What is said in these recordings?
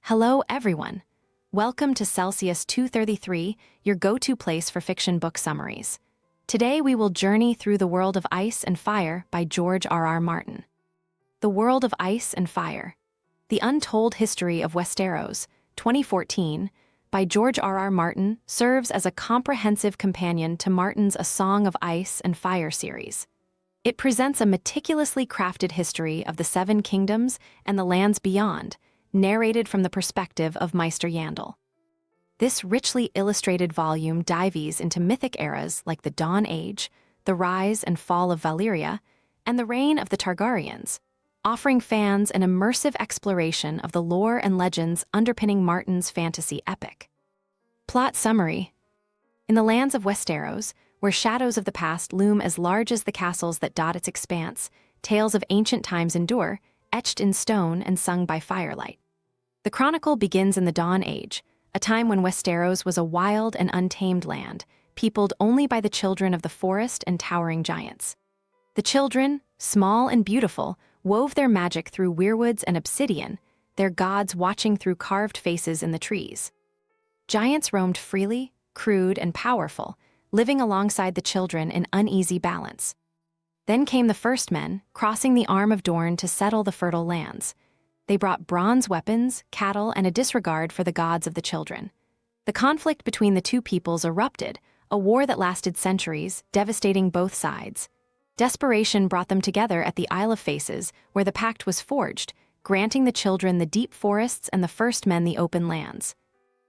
Hello, everyone. Welcome to Celsius 233, your go-to place for fiction book summaries. Today we will journey through The World of Ice and Fire by George R.R. Martin. The World of Ice and Fire. The Untold History of Westeros, 2014, by George R.R. Martin, serves as a comprehensive companion to Martin's A Song of Ice and Fire series. It presents a meticulously crafted history of the Seven Kingdoms and the lands beyond, narrated from the perspective of Maester Yandel. This richly illustrated volume dives into mythic eras like the Dawn Age, the rise and fall of Valyria, and the reign of the Targaryens, offering fans an immersive exploration of the lore and legends underpinning Martin's fantasy epic. Plot summary. In the lands of Westeros, where shadows of the past loom as large as the castles that dot its expanse, tales of ancient times endure, etched in stone and sung by firelight. The chronicle begins in the Dawn Age, a time when Westeros was a wild and untamed land, peopled only by the children of the forest and towering giants. The children, small and beautiful, wove their magic through weirwoods and obsidian, their gods watching through carved faces in the trees. Giants roamed freely, crude and powerful, living alongside the children in uneasy balance. Then came the first men, crossing the Arm of Dorne to settle the fertile lands. They brought bronze weapons, cattle, and a disregard for the gods of the children. The conflict between the two peoples erupted, a war that lasted centuries, devastating both sides. Desperation brought them together at the Isle of Faces, where the pact was forged, granting the children the deep forests and the first men the open lands.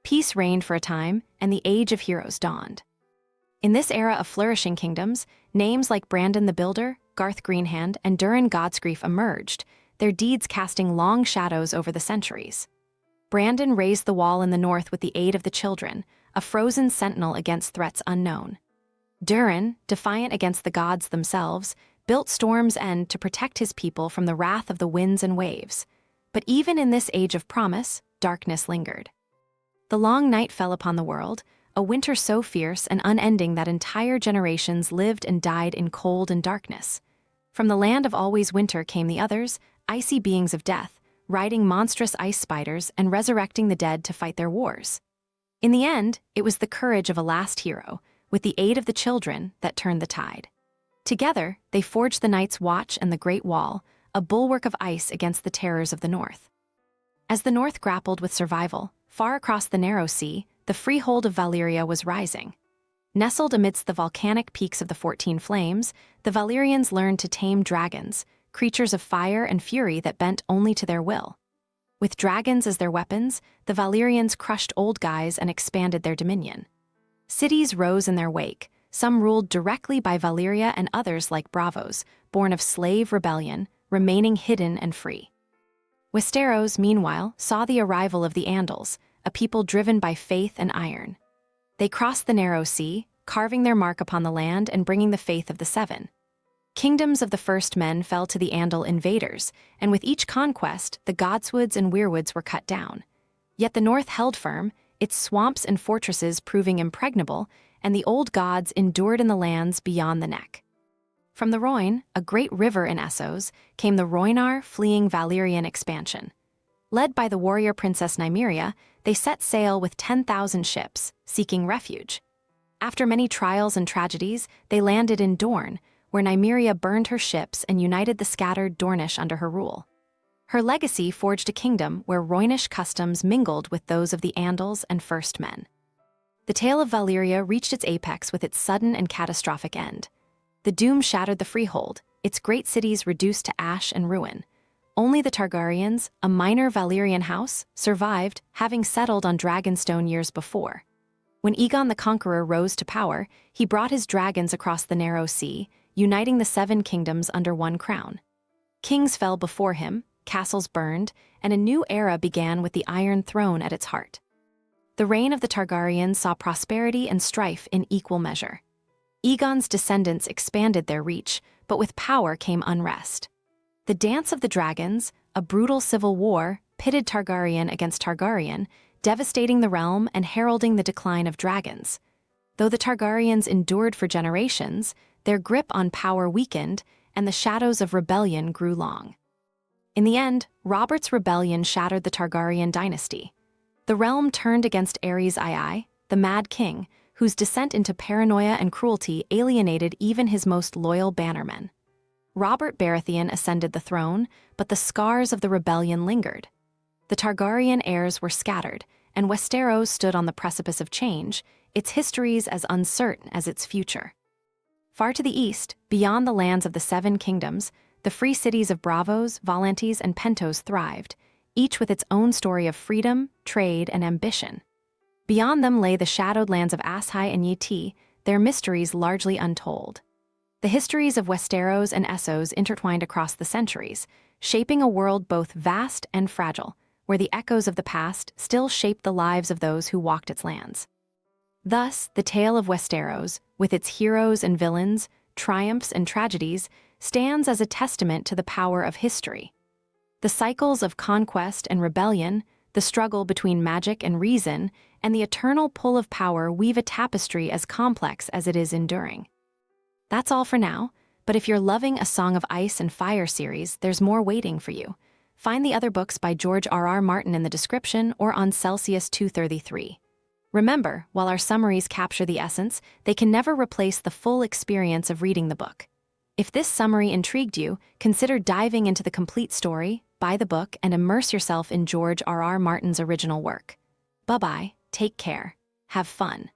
Peace reigned for a time, and the Age of Heroes dawned. In this era of flourishing kingdoms, names like Brandon the Builder, Garth Greenhand, and Durin Godsgrief emerged, their deeds casting long shadows over the centuries. Brandon raised the wall in the north with the aid of the children, a frozen sentinel against threats unknown. Durin, defiant against the gods themselves, built Storm's End to protect his people from the wrath of the winds and waves. But even in this age of promise, darkness lingered. The long night fell upon the world, a winter so fierce and unending that entire generations lived and died in cold and darkness. From the land of always winter came the others, icy beings of death, riding monstrous ice spiders and resurrecting the dead to fight their wars. In the end, it was the courage of a last hero, with the aid of the children, that turned the tide. Together, they forged the Night's Watch and the Great Wall, a bulwark of ice against the terrors of the North. As the North grappled with survival, far across the narrow sea, the freehold of Valyria was rising. Nestled amidst the volcanic peaks of the 14 Flames, the Valyrians learned to tame dragons, creatures of fire and fury that bent only to their will. With dragons as their weapons, the Valyrians crushed old guys and expanded their dominion. Cities rose in their wake, some ruled directly by Valyria and others like Bravos, born of slave rebellion, remaining hidden and free. Westeros, meanwhile, saw the arrival of the Andals, a people driven by faith and iron. They crossed the narrow sea, carving their mark upon the land and bringing the faith of the Seven. Kingdoms of the first men fell to the Andal invaders, and with each conquest, the godswoods and weirwoods were cut down. Yet the north held firm, its swamps and fortresses proving impregnable, and the old gods endured in the lands beyond the neck. From the Rhoyne, a great river in Essos, came the Rhoynar fleeing Valyrian expansion. Led by the warrior princess Nymeria, they set sail with 10,000 ships, seeking refuge. After many trials and tragedies, they landed in Dorne, where Nymeria burned her ships and united the scattered Dornish under her rule. Her legacy forged a kingdom where Rhoynish customs mingled with those of the Andals and First Men. The tale of Valyria reached its apex with its sudden and catastrophic end. The doom shattered the freehold, its great cities reduced to ash and ruin. Only the Targaryens, a minor Valyrian house, survived, having settled on Dragonstone years before. When Aegon the Conqueror rose to power, he brought his dragons across the narrow sea, uniting the Seven Kingdoms under one crown. Kings fell before him, castles burned, and a new era began with the Iron Throne at its heart. The reign of the Targaryens saw prosperity and strife in equal measure. Aegon's descendants expanded their reach, but with power came unrest. The Dance of the Dragons, a brutal civil war, pitted Targaryen against Targaryen, devastating the realm and heralding the decline of dragons. Though the Targaryens endured for generations, their grip on power weakened, and the shadows of rebellion grew long. In the end, Robert's rebellion shattered the Targaryen dynasty. The realm turned against Aerys II, the Mad King, whose descent into paranoia and cruelty alienated even his most loyal bannermen. Robert Baratheon ascended the throne, but the scars of the rebellion lingered. The Targaryen heirs were scattered, and Westeros stood on the precipice of change, its histories as uncertain as its future. Far to the east, beyond the lands of the Seven Kingdoms, the free cities of Braavos, Volantes, and Pentos thrived, each with its own story of freedom, trade, and ambition. Beyond them lay the shadowed lands of Asshai and Yti, their mysteries largely untold. The histories of Westeros and Essos intertwined across the centuries, shaping a world both vast and fragile, where the echoes of the past still shape the lives of those who walked its lands. Thus, the tale of Westeros, with its heroes and villains, triumphs and tragedies, stands as a testament to the power of history. The cycles of conquest and rebellion, the struggle between magic and reason, and the eternal pull of power weave a tapestry as complex as it is enduring. That's all for now, but if you're loving a Song of Ice and Fire series, there's more waiting for you. Find the other books by George R.R. Martin in the description or on Celsius 233. Remember, while our summaries capture the essence, they can never replace the full experience of reading the book. If this summary intrigued you, consider diving into the complete story, buy the book, and immerse yourself in George R.R. Martin's original work. Bye-bye, take care, have fun.